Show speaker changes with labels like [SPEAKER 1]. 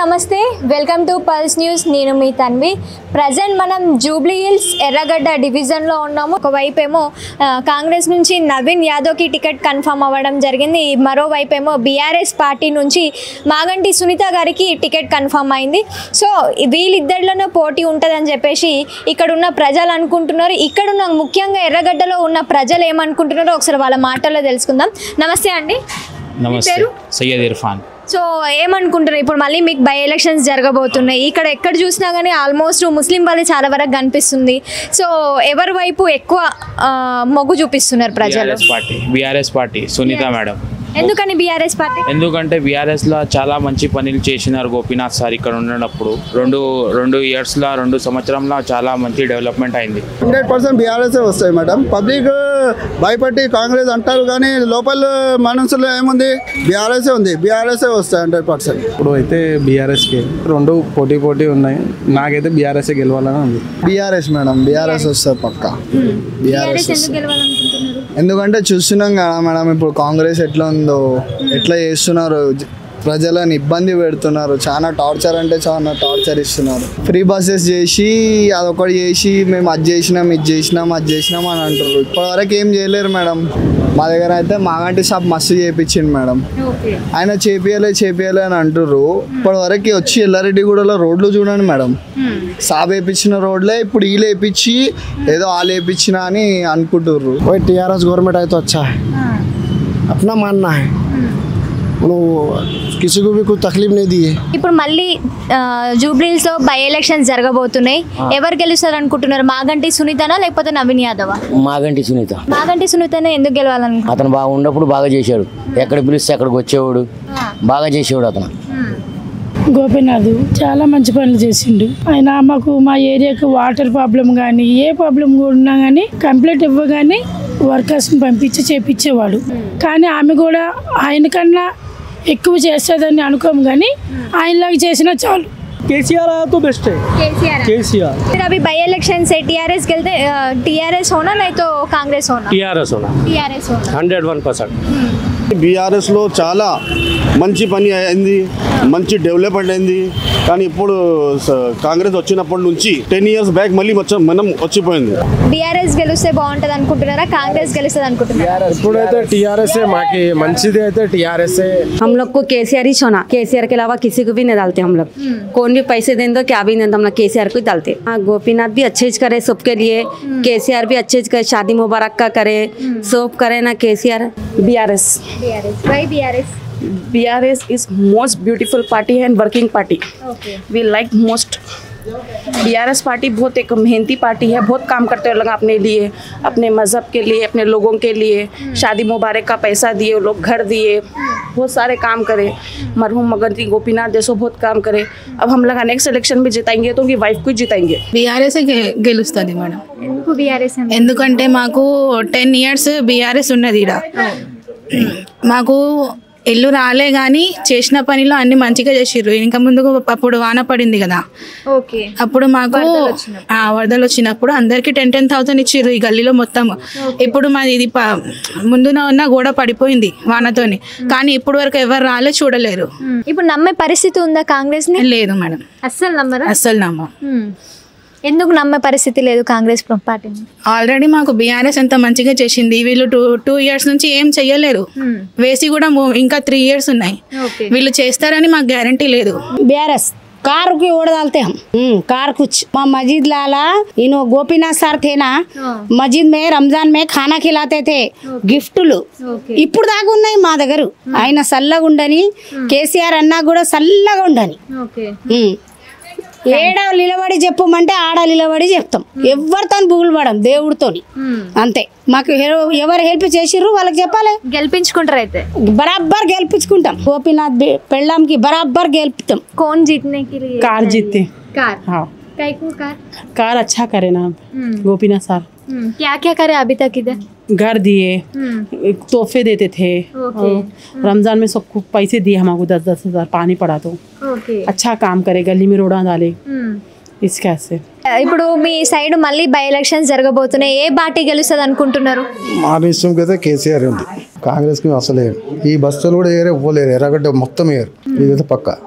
[SPEAKER 1] నమస్తే welcome to pulse news నేను మీ Tanvi present మనం జూబ్లీ హిల్స్ ఎర్రగడ్డ డివిజన్ లో ఉన్నాము ఒకవైపు ఏమో కాంగ్రెస్ నుంచి నవీన్ యాదవ్ కి టికెట్ కన్ఫర్మ్ అవ్వడం జరిగింది మరోవైపు ఏమో బీఆర్ఎస్ పార్టీ నుంచి మాగంటి సునీత గారికి టికెట్ కన్ఫర్మ్ అయింది సో వీళ్ళిద్దరిలోనే పోటీ ఉంటదని చెప్పేసి ఇక్కడ ఉన్న ప్రజలు అనుకుంటున్నారు ఇక్కడ ఉన్న ముఖ్యంగా ఎర్రగడ్డలో ఉన్న ప్రజలు ఏమనుకుంటున్నారో ఒకసారి వాళ్ళ మాటల్లో తెలుసుకుందాం నమస్తే అండి
[SPEAKER 2] నమస్తే సయ్యద్ ఇర్ఫాన్
[SPEAKER 1] సో ఏమనుకుంటారు ఇప్పుడు మళ్ళీ మీకు బై ఎలక్షన్స్ జరగబోతున్నాయి ఇక్కడ ఎక్కడ చూసినా కానీ ఆల్మోస్ట్ ముస్లిం వాళ్ళే చాలా వరకు కనిపిస్తుంది సో ఎవరి వైపు ఎక్కువ మొగ్గు చూపిస్తున్నారు ప్రజలు
[SPEAKER 2] బీఆర్ఎస్ పార్టీ సునీత మేడం
[SPEAKER 1] ఎందుకని బీఆర్ఎస్ పార్టీ
[SPEAKER 2] ఎందుకంటే బీఆర్ఎస్ లో చాలా మంచి పనులు చేసినారు గోపీనాథ్ సార్ ఇక్కడ ఉన్నప్పుడు రెండు ఇయర్స్ లో 2 సంవత్సరంలో చాలా మంచి డెవలప్మెంట్ అయింది
[SPEAKER 3] 100% బీఆర్ఎస్ వస్తాయి మేడం పబ్లిక్ భయపడి కాంగ్రెస్ అంటారు కానీ లోపల మనసులో ఏముంది బీఆర్ఎస్ ఉంది బీఆర్ఎస్ వస్తాయి 100%.
[SPEAKER 4] ఇప్పుడు అయితే బీఆర్ఎస్కి 2 పోటీ ఉన్నాయి నాకైతే బీఆర్ఎస్ గెలవాలని ఉంది
[SPEAKER 3] బీఆర్ఎస్ మేడం బీఆర్ఎస్ వస్తారు పక్కా బీఆర్ఎస్ ఎందుకంటే చూస్తున్నాం కదా మేడం ఇప్పుడు కాంగ్రెస్ ఎట్లా ఉందో ఎట్లా చేస్తున్నారు ప్రజలను ఇబ్బంది పెడుతున్నారు చాలా టార్చర్ అంటే చాలా టార్చర్ ఇస్తున్నారు ఫ్రీ బస్సెస్ చేసి అదొకటి చేసి మేము అది చేసినాం అని అంటారు ఇప్పటివరకు ఏం చేయలేరు మేడం మా దగ్గర అయితే మాగంటి షాప్ మస్తు చేయించింది మేడం ఆయన చేపియలే అని అంటారు ఇప్పటివరకు వచ్చి ఎల్లారెడ్డిగూడలో రోడ్లు చూడండి మేడం సాబ్ వేయించిన రోడ్లే ఇప్పుడు వీళ్ళు వేయించి ఏదో వాళ్ళు వేయించిన అని అనుకుంటుర్రు
[SPEAKER 5] टीआरएस गवर्नमेंट आए तो अच्छा है अपना मानना है किसी को भी कोई तकलीफ नहीं दी है
[SPEAKER 1] ఇప్పుడు మళ్ళీ జూబ్లీ హిల్స్ లో బై ఎలక్షన్స్ జరగబోతున్నాయి ఎవరు గెలుస్తారు అనుకుంటున్నారు మాగంటి సునీతనా లేకపోతే నవీన్ యాదవా మాగంటి సునీతనే ఎందుకు గెలవాలనుకుంటున్నారు
[SPEAKER 6] అతను బాగా ఉన్నప్పుడు బాగా చేశాడు ఎక్కడ పిలిస్తే అక్కడికి వచ్చేవాడు బాగా చేసేవాడు అతను
[SPEAKER 7] గోపీనాథ్ చాలా మంచి పనులు చేసిండు ఆయన మాకు మా ఏరియాకి వాటర్ ప్రాబ్లం కానీ ఏ ప్రాబ్లం ఉన్నా కానీ కంప్లైంట్ ఇవ్వగానే వర్కర్స్ని పంపించి చేపించేవాడు కానీ ఆమె కూడా ఆయనకన్నా ఎక్కువ చేస్తుందని అనుకోము కానీ ఆయనలాగా చేసినా చాలు
[SPEAKER 5] केसीआर आया तो बेस्ट है केसीआर
[SPEAKER 1] फिर अभी बाई इलेक्शन से टीआरएस खेलते टीआरएस होना नहीं तो कांग्रेस होना
[SPEAKER 5] टीआरएस होना 101%.
[SPEAKER 3] బీఆర్ఎస్ లో చాలా మంచి పని అయింది మంచి డెవలప్మెంట్ అయింది కానీ ఇప్పుడు కాంగ్రెస్ వచ్చినప్పటి నుంచి 10 years బ్యాక్ మళ్ళీ మనం వచ్చిపోయింది
[SPEAKER 1] బీఆర్ఎస్ గెలిస్తే బాగుంటది అనుకుంటున్నారా కాంగ్రెస్ గెలుస్తుంది అనుకుంటున్నారా
[SPEAKER 5] ఇప్పుడైతే టీఆర్ఎస్ మాకి మంచిది అయితే టీఆర్ఎस है
[SPEAKER 8] हम लोग को केसीआर ही छोना केसीआर के अलावा किसी को भी नहीं डालते हम लोग कौन भी पैसे दें तो क्या भी नहीं हम लोग केसीआर को ही डालते हाँ गोपीनाथ भी अच्छे करे सबके लिए केसीआर भी अच्छे करे शादी मुबारक का करे सब करे ना KCR BRS BRS is most beautiful party and working party. Okay. We like most. BRS party बहुत एक मेहनती पार्टी है बहुत काम करते हैं लोग अपने लिए अपने मज़हब के लिए अपने लोगों के लिए शादी मुबारक का पैसा दिए लोग घर दिए बहुत सारे काम करे मरहूम मागंटी गोपीनाथ जैसो बहुत काम करे अब हम लोग नेक्स्ट इलेक्शन में जिताएंगे तो उनकी वाइफ को जिताएंगे
[SPEAKER 7] బీఆర్ఎస్ గెలుస్తుంది మేడం
[SPEAKER 1] ఎందుకు బీఆర్ఎస్
[SPEAKER 7] ఎందుకంటే మాకు 10 years బీఆర్ఎస్ ఉన్నది ఇక్కడ మాకు ఇల్లు రాలే కానీ చేసిన పనిలో అన్ని మంచిగా చేసిర్రు ఇంకా ముందు అప్పుడు వాన పడింది కదా
[SPEAKER 1] ఓకే
[SPEAKER 7] అప్పుడు మాకు వరదలు వచ్చినప్పుడు అందరికి 10,000 ఇచ్చిర్రు ఈ గల్లీలో మొత్తం ఇప్పుడు మాది ఇది ముందున ఉన్న గోడ పడిపోయింది వానతోని కానీ ఇప్పుడు వరకు ఎవరు రాలే చూడలేరు
[SPEAKER 1] ఇప్పుడు నమ్మే పరిస్థితి ఉందా కాంగ్రెస్ ని
[SPEAKER 7] లేదు మేడం అస్సలు నమ్మం
[SPEAKER 1] ఎందుకు నమ్మే పరిస్థితి లేదు కాంగ్రెస్ పార్టీని
[SPEAKER 7] ఆల్రెడీ మాకు బీఆర్ఎస్ ఎంత మంచిగా చేసింది వీళ్ళు 2 years నుంచి ఏం చెయ్యలేరు వేసి కూడా ఇంకా 3 years ఉన్నాయి వీళ్ళు చేస్తారని మాకు గ్యారంటీ లేదు
[SPEAKER 8] बीआरएस कार की ओर डालते हम कार कुछ मस्जिद लाला इनो गोपीनाथ सर थे ना मस्जिद में रमजान में खाना खिलाते थे గిఫ్టులు ఇప్పుడు దాకా ఉన్నాయి మా దగ్గర ఆయన సల్లగా ఉండని కేసీఆర్ అన్నా కూడా సల్లగా ఉండని ఏడ నిలబడి చెప్పమంటే ఆడ నిలబడి చెప్తాం ఎవరితో బుగులు పడం దేవుడితోని అంతే మాకు ఎవరు హెల్ప్ చేసిర్రు వాళ్ళకి చెప్పాలి
[SPEAKER 1] గెలిపించుకుంటారు అయితే
[SPEAKER 8] బరాబర్ గెలిపించుకుంటాం గోపీనాథ్ పెళ్ళాంకి బరాబర్ గెలుపుతాం
[SPEAKER 1] कौन जीतने के लिए
[SPEAKER 9] कार जीतते
[SPEAKER 1] कार
[SPEAKER 9] हाँ
[SPEAKER 1] कार
[SPEAKER 9] अच्छा करे ना गोपीनाथ सर
[SPEAKER 1] क्या क्या करे अभी तक इधर
[SPEAKER 9] घर दिए तोहफे देते थे रमजान में सबको पैसे दिए हमको 10-10 हज़ार पानी पड़ा तो अच्छा काम करे गली में रोड़ा डाले इसके
[SPEAKER 1] ఇప్పుడు మీ సైడ్ మళ్ళీ బై ఎలక్షన్స్ జరగబోతున్నాయి ఏ పార్టీ గెలుస్తుంది అనుకుంటున్నారు
[SPEAKER 5] మా విషయంకి అయితే కేసీఆర్ ఉంది కాంగ్రెస్ కి అసలు ఈ బస్సులు కూడా ఏరే పోలేరు ఎర్రగడ్డ మొత్తం ఏరు ఇదైతే పక్కా